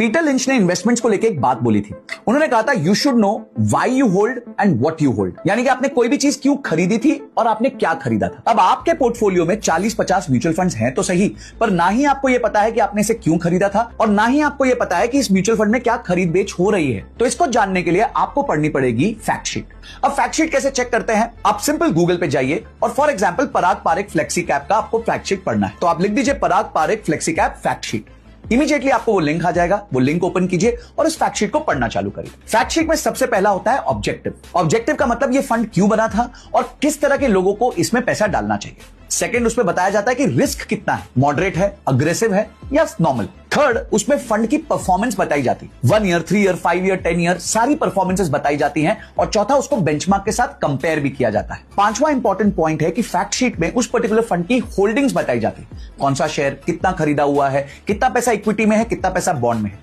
Peter lynch ने investments को लेकर एक बात बोली थी। उन्होंने कहा था you should know why you hold and what you hold, यानी कि आपने कोई भी चीज क्यों खरीदी थी और आपने क्या खरीदा था। अब आपके पोर्टफोलियो में 40-50 म्यूचुअल फंड्स हैं तो सही, पर ना ही आपको यह पता है कि आपने इसे क्यों खरीदा था और ना ही आपको यह पता है कि इस म्यूचुअल फंड में क्या खरीद बेच हो रही है। तो इसको जानने के लिए आपको पढ़नी पड़ेगी फैक्ट शीट। अब फैक्ट शीट कैसे चेक करते हैं? आप सिंपल गूगल पे जाइए और for example Parag Parekh flexi cap का आपको फैक्ट शीट पढ़ना है, तो आप लिख दीजिए Parag Parekh flexi cap fact sheet. Immediately आपको वो लिंक आ जाएगा, वो लिंक ओपन कीजिए और इस फैक्ट शीट को पढ़ना चालू करिए। फैक्ट शीट में सबसे पहला होता है ऑब्जेक्टिव। ऑब्जेक्टिव का मतलब ये फंड क्यों बना था और किस तरह के लोगों को इसमें पैसा डालना चाहिए। सेकंड, उसमें बताया जाता है कि रिस्क कितना है, मॉडरेट है, अग्रेसिव है या नॉर्मल। थर्ड, उसमें फंड की परफॉर्मेंस बताई जाती है, 1 ईयर, 3 ईयर, 5 ईयर, 10 ईयर सारी परफॉर्मेंसेस बताई जाती हैं। और चौथा, उसको बेंचमार्क के साथ कंपेयर भी किया जाता है। पांचवा इंपॉर्टेंट पॉइंट है कि फैक्ट शीट में उस पर्टिकुलर फंड की होल्डिंग्स बताई जाती है, कौन सा शेयर कितना खरीदा हुआ है, कितना पैसा इक्विटी में है, कितना पैसा बॉन्ड में है।